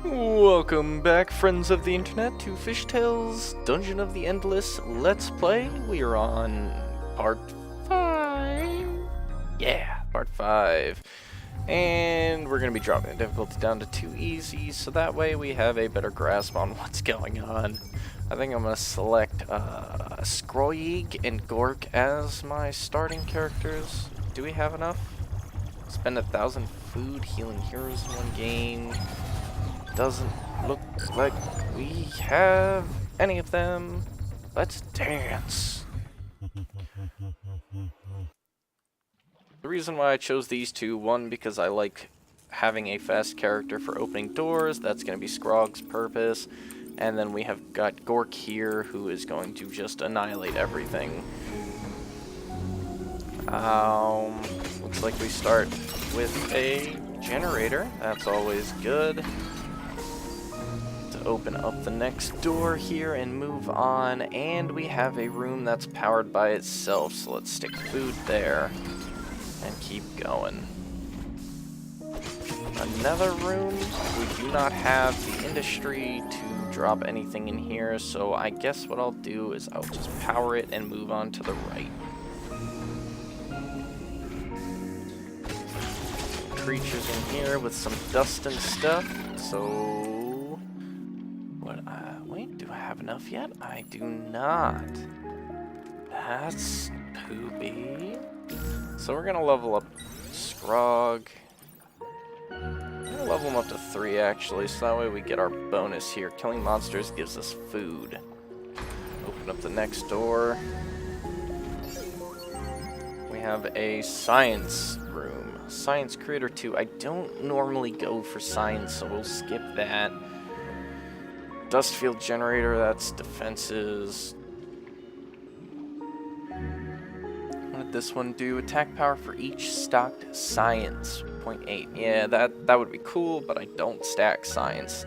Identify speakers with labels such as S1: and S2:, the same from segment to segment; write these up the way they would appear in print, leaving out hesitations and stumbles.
S1: Welcome back, friends of the internet, to Fishtales Dungeon of the Endless Let's Play. We are on part 5. Yeah, part 5. And we're going to be dropping the difficulty down to 2 easy, so that way we have a better grasp on what's going on. I think I'm going to select Skroyig and Gork as my starting characters. Do we have enough? Spend 1,000 food, healing heroes in one game. Doesn't look like we have any of them. Let's dance. The reason why I chose these two, one, because I like having a fast character for opening doors. That's going to be Scrog's purpose. And then we have got Gork here, who is going to just annihilate everything. Looks like we start with a generator. That's always good. Open up the next door here and move on, and we have a room that's powered by itself, so let's stick food there and keep going. Another room. We do not have the industry to drop anything in here, so I guess what I'll do is I'll just power it and move on to the right. Some creatures in here with some dust and stuff, so wait, do I have enough yet? I do not. That's poopy. So we're gonna level up Scrog. I'm gonna level him up to 3 actually, so that way we get our bonus here. Killing monsters gives us food. Open up the next door. We have a science room. Science Creator 2. I don't normally go for science, so we'll skip that. Dust field generator, that's defenses. What did this one do? Attack power for each stocked science, 0.8. Yeah, that would be cool, but I don't stack science.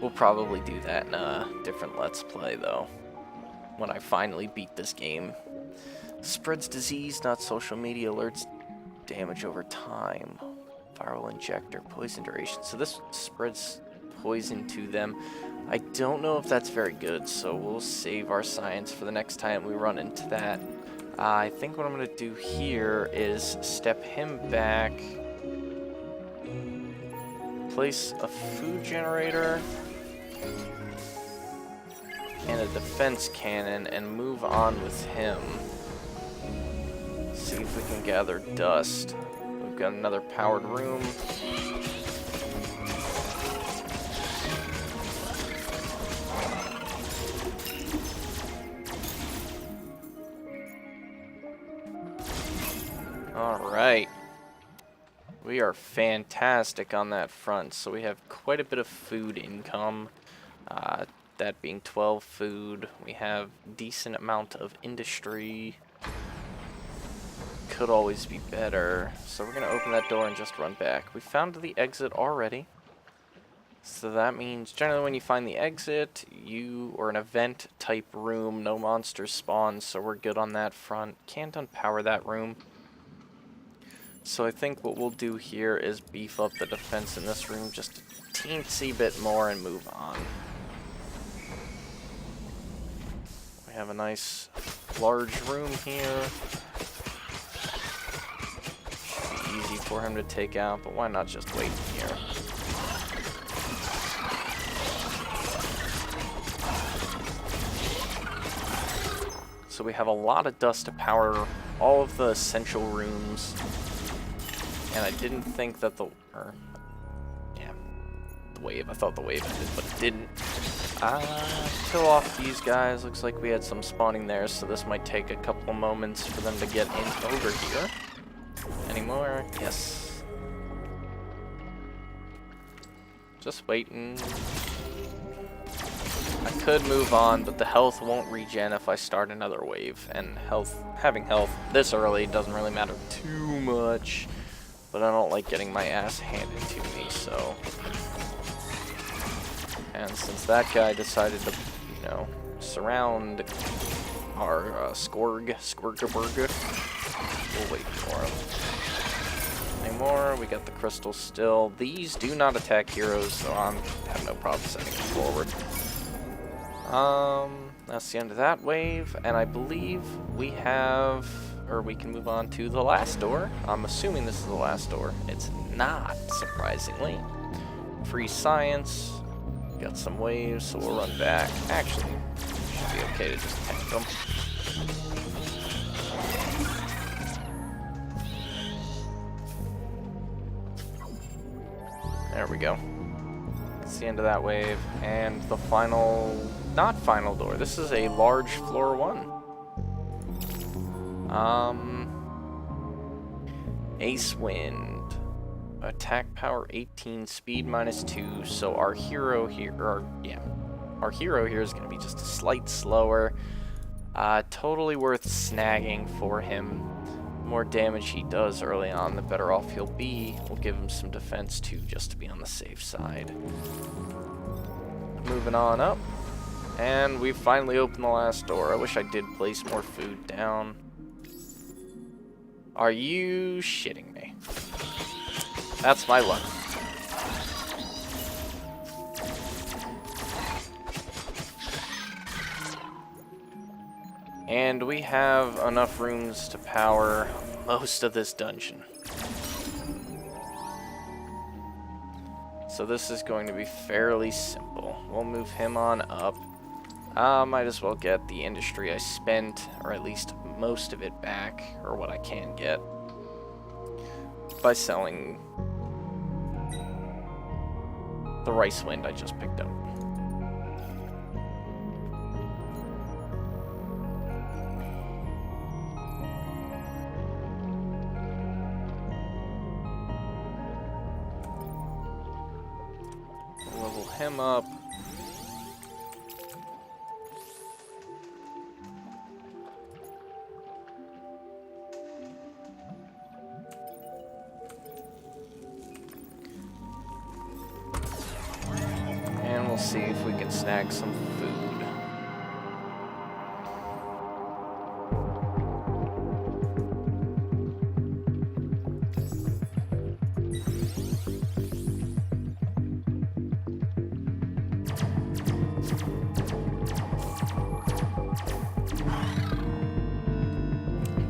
S1: We'll probably do that in a different Let's Play, though, when I finally beat this game. Spreads disease, not social media alerts, damage over time. Viral injector, poison duration. So this spreads poison to them. I don't know if that's very good, so we'll save our science for the next time we run into that. I think what I'm going to do here is step him back, place a food generator and a defense cannon, and move on with him. See if we can gather dust. We've got another powered room. Alright, we are fantastic on that front, so we have quite a bit of food income, that being 12 food. We have decent amount of industry, could always be better, so we're going to open that door and just run back. We found the exit already, so that means generally when you find the exit, or an event type room, no monsters spawn, so we're good on that front. Can't unpower that room. So I think what we'll do here is beef up the defense in this room just a teensy bit more and move on. We have a nice large room here. Should be easy for him to take out, but why not just wait here? So we have a lot of dust to power all of the essential rooms. And I didn't think that the wave, I thought the wave ended, but it didn't. Kill off these guys. Looks like we had some spawning there, so this might take a couple of moments for them to get in over here. Any more? Yes. Just waiting. I could move on, but the health won't regen if I start another wave, and having health this early doesn't really matter too much. But I don't like getting my ass handed to me, so. And since that guy decided to, surround our Squirgaburger, we'll wait for him. anymore. We got the crystals still. These do not attack heroes, so I have no problem sending them forward. That's the end of that wave, and I believe we have, or we can move on to the last door. I'm assuming this is the last door. It's not, surprisingly. Free science. Got some waves, so we'll run back. Actually, should be okay to just tank them. There we go. That's the end of that wave. And the final, not final door. This is a large floor 1. Ace Wind. Attack power 18, speed -2. So our hero here, our hero here is going to be just a slight slower. Totally worth snagging for him. The more damage he does early on, the better off he'll be. We'll give him some defense too, just to be on the safe side. Moving on up, and we've finally opened the last door. I wish I did place more food down. Are you shitting me? That's my luck. And we have enough rooms to power most of this dungeon. So this is going to be fairly simple. We'll move him on up. Might as well get the industry I spent, or at least most of it back, or what I can get, by selling the rice wind I just picked up. Level him up. And we'll see if we can snag some food.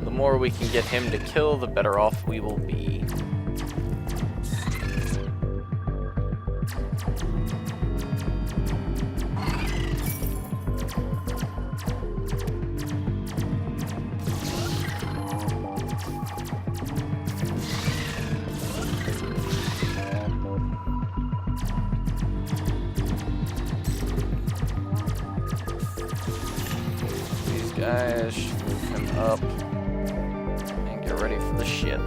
S1: The more we can get him to kill, the better off we will be. These guys should move him up. Get ready for the shit.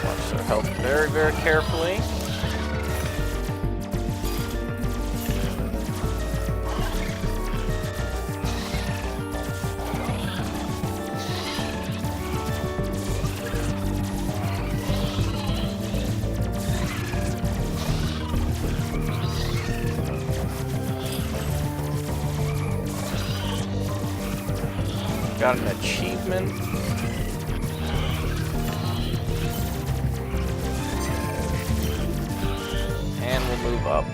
S1: Watch their health very, very carefully. Got an achievement. And we'll move up.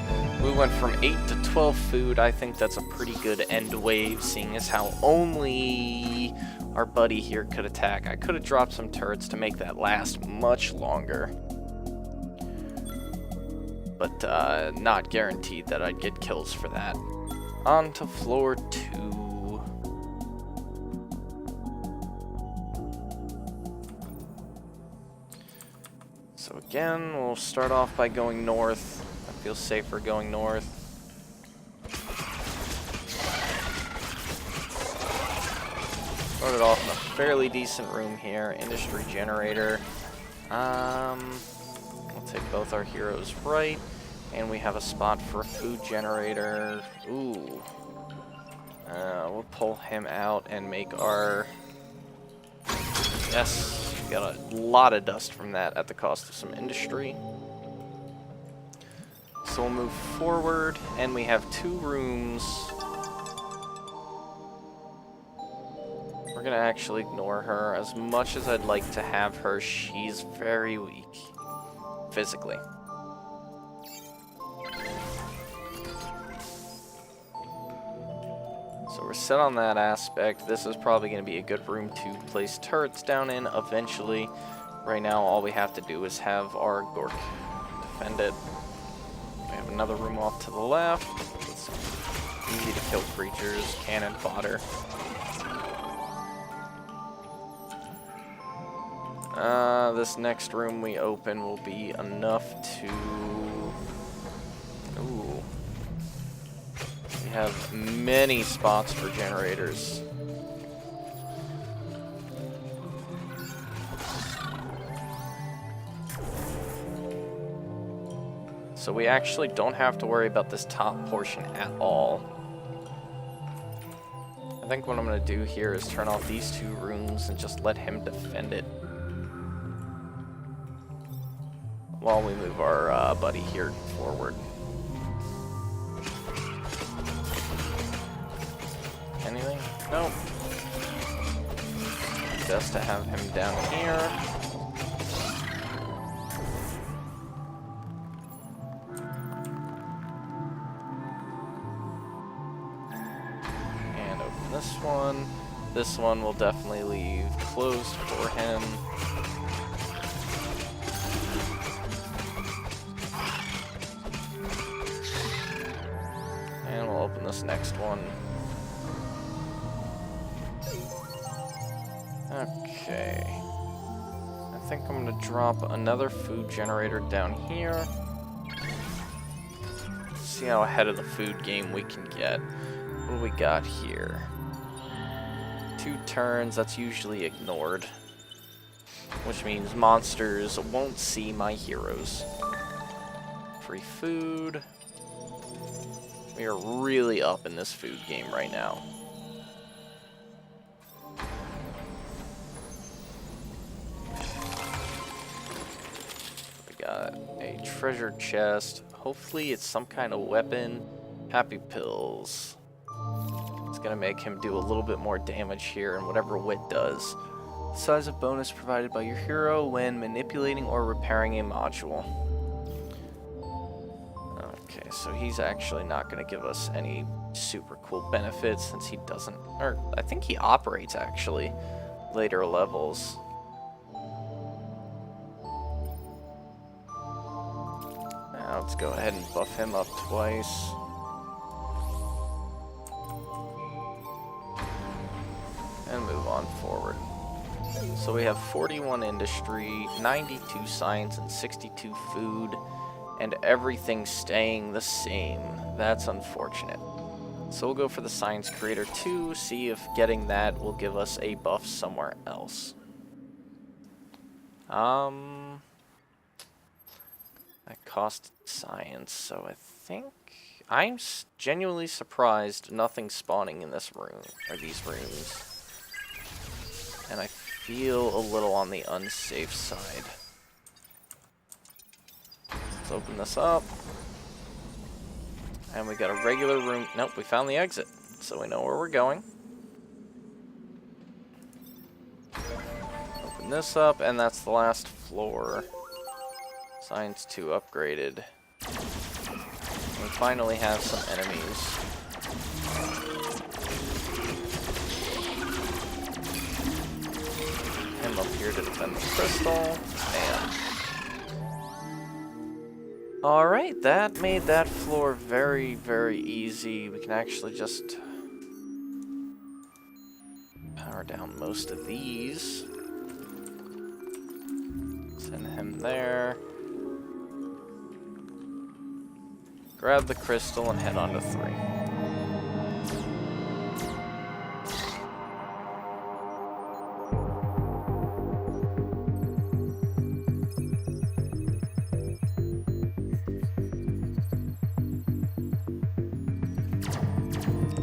S1: We went from 8 to 12 food. I think that's a pretty good end wave, seeing as how only our buddy here could attack. I could have dropped some turrets to make that last much longer. But not guaranteed that I'd get kills for that. On to floor 2. So again, we'll start off by going north. I feel safer going north. Started off in a fairly decent room here. Industry generator. We'll take both our heroes right. And we have a spot for a food generator. Ooh. We'll pull him out and make our... Yes. Got a lot of dust from that at the cost of some industry. So we'll move forward, and we have 2 rooms gonna actually ignore her. As much as I'd like to have her, she's very weak. Physically. So we're set on that aspect. This is probably gonna be a good room to place turrets down in eventually. Right now, all we have to do is have our Gork defend it. We have another room off to the left. It's easy to kill creatures, cannon fodder. This next room we open will be enough to... Ooh. We have many spots for generators. So we actually don't have to worry about this top portion at all. I think what I'm going to do here is turn off these two rooms and just let him defend it. While we move our buddy here forward. Anything? Nope. Best to have him down here. And open this one. This one will definitely leave closed for him. And we'll open this next one. Okay. I think I'm gonna drop another food generator down here. See how ahead of the food game we can get. What do we got here? 2 turns, that's usually ignored. Which means monsters won't see my heroes. Free food. We are really up in this food game right now. We got a treasure chest. Hopefully it's some kind of weapon. Happy pills. It's gonna make him do a little bit more damage here and whatever wit does. Size of bonus provided by your hero when manipulating or repairing a module. Okay, so he's actually not going to give us any super cool benefits since he doesn't, or I think he operates actually later levels. Now let's go ahead and buff him up twice. And move on forward. So we have 41 industry, 92 science, and 62 food. And everything staying the same. That's unfortunate. So we'll go for the Science Creator 2, see if getting that will give us a buff somewhere else. That cost Science, so I think... I'm genuinely surprised nothing's spawning in this room, or these rooms. And I feel a little on the unsafe side. Let's open this up. And we got a regular room. Nope, we found the exit. So we know where we're going. Open this up, and that's the last floor. Science 2 upgraded. We finally have some enemies. Him up here to defend the crystal. Bam. Alright, that made that floor very, very easy. We can actually just power down most of these. Send him there. Grab the crystal and head on to 3.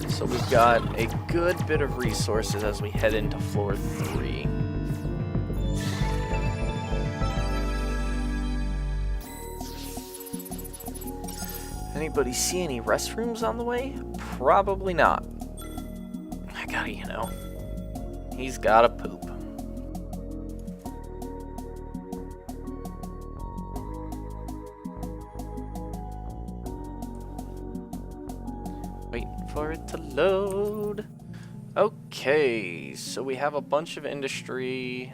S1: So we've got a good bit of resources as we head into floor 3. Anybody see any restrooms on the way? Probably not. I gotta, He's gotta poop. Waiting for it to load. Okay, so we have a bunch of industry.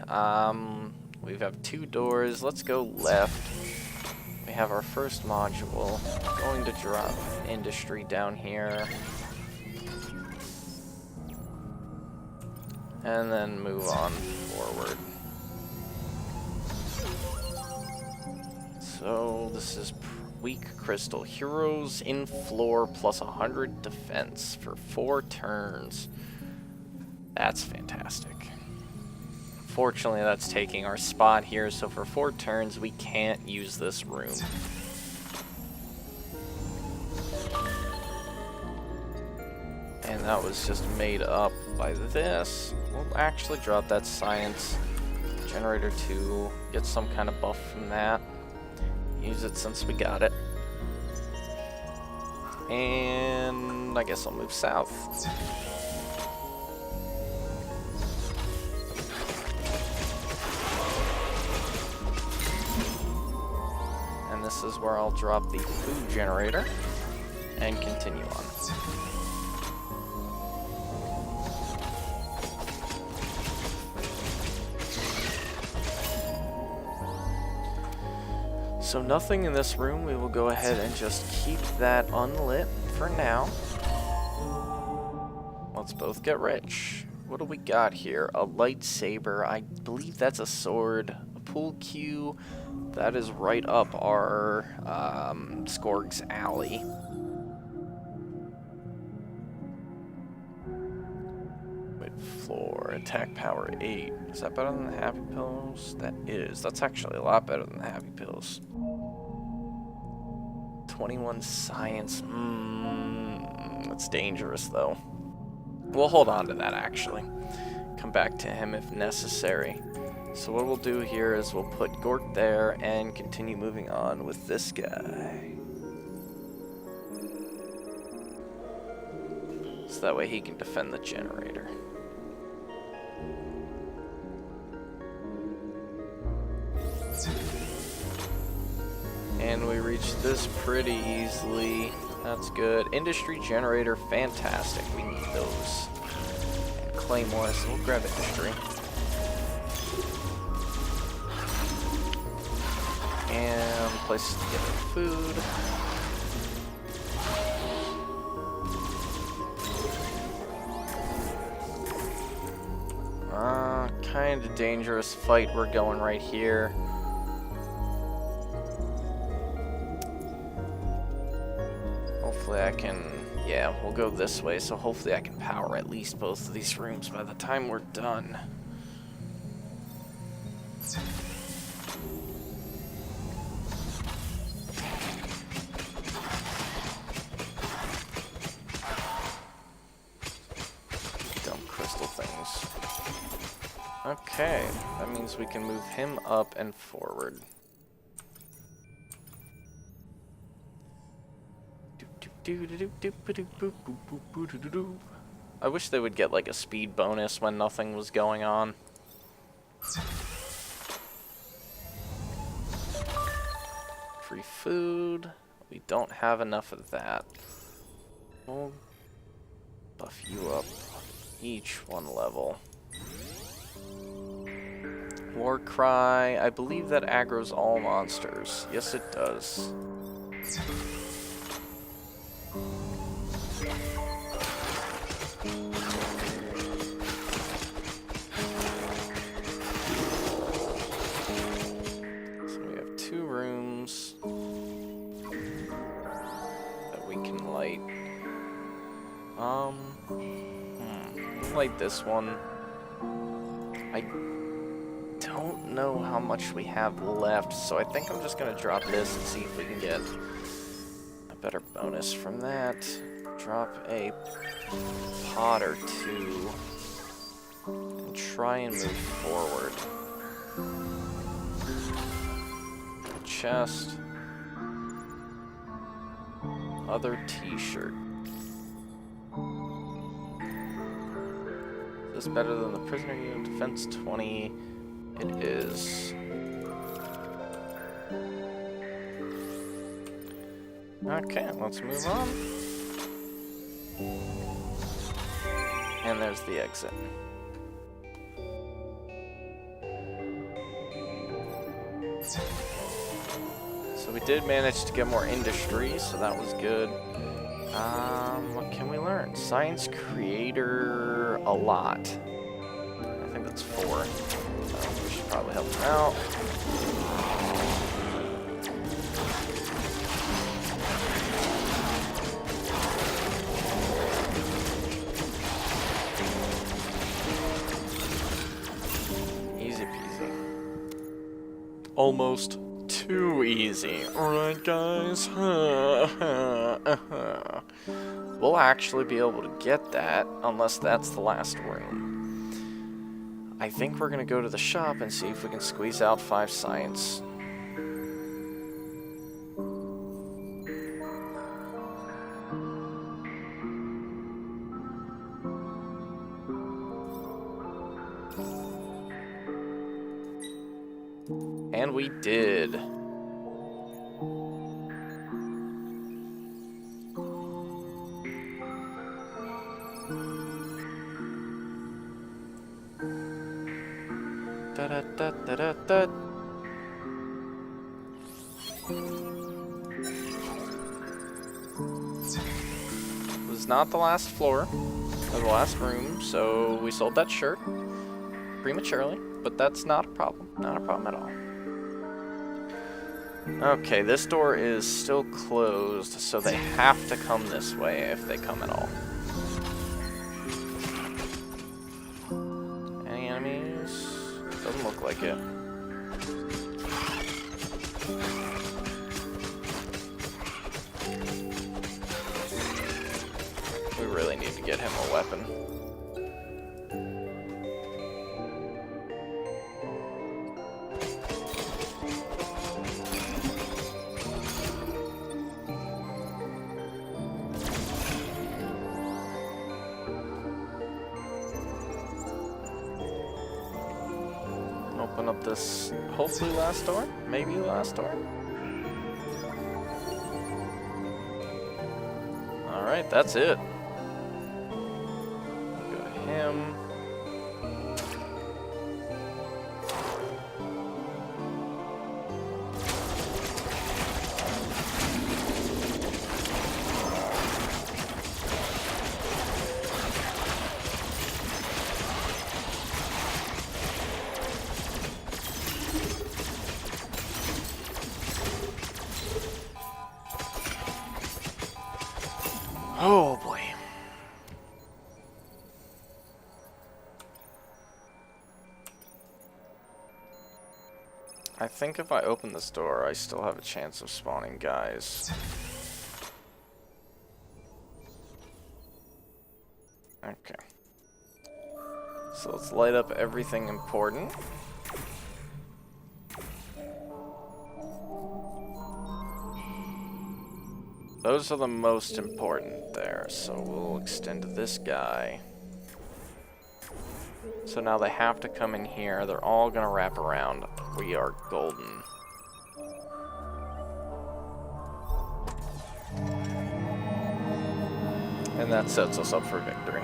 S1: We have 2 doors. Let's go left. We have our first module. Going to drop industry down here. And then move on forward. So this is weak crystal. Heroes in floor plus 100 defense for 4 turns. That's fantastic. Unfortunately, that's taking our spot here, so for 4 turns, we can't use this room. And that was just made up by this. We'll actually drop that science generator 2, get some kind of buff from that. Use it since we got it. And I guess I'll move south. And this is where I'll drop the food generator and continue on. So nothing in this room. We will go ahead and just keep that unlit for now. Let's both get rich. What do we got here? A lightsaber. I believe that's a sword. A pool cue. That is right up our Skorg's alley. Floor, attack power 8. Is that better than the happy pills? That is. That's actually a lot better than the happy pills. 21 science. That's dangerous though. We'll hold on to that actually. Come back to him if necessary. So what we'll do here is we'll put Gork there and continue moving on with this guy. So that way he can defend the generator. And we reached this pretty easily. That's good. Industry generator, fantastic. We need those. And claymore, so we'll grab industry. And places to get our food. Kind of dangerous fight we're going right here. Hopefully I can, yeah, we'll go this way, so hopefully I can power at least both of these rooms by the time we're done. Dumb crystal things. Okay, that means we can move him up and forward. I wish they would get like a speed bonus when nothing was going on. Free food. We don't have enough of that. We'll buff you up each 1 level. War Cry. I believe that aggro's all monsters. Yes, it does. So we have 2 rooms that we can light. We'll light this one. I don't know how much we have left, so I think I'm just gonna drop this and see if we can get a better bonus from that. Drop a pot or 2 and try and move forward. Chest. Other t-shirt. this better than the prisoner unit? Defense 20. It is. Okay, let's move on. And there's the exit. So we did manage to get more industry, so that was good. What can we learn? Science creator a lot. I think that's 4. So we should probably help him out. Easy peasy. Almost too easy, right guys? We'll actually be able to get that, unless that's the last room. I think we're gonna go to the shop and see if we can squeeze out 5 science. And we did. Da da da da da da. This is not the last floor, or the last room, so we sold that shirt prematurely, but that's not a problem. Not a problem at all. Okay, this door is still closed, so they have to come this way if they come at all. Any enemies? Doesn't look like it. We really need to get him a weapon. Open up this, hopefully last door? Maybe last door? Alright, that's it. Go to him. Oh boy. I think if I open this door, I still have a chance of spawning guys. Okay. So let's light up everything important. Those are the most important there, so we'll extend to this guy. So now they have to come in here. They're all gonna wrap around. We are golden. And that sets us up for victory.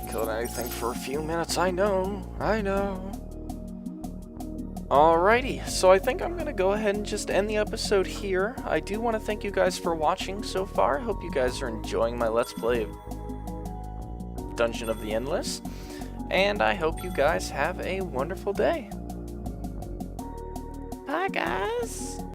S1: Killed anything for a few minutes, I know. Alrighty, so I think I'm gonna go ahead and just end the episode here. I do want to thank you guys for watching so far. I hope you guys are enjoying my Let's Play of Dungeon of the Endless. And I hope you guys have a wonderful day. Bye, guys!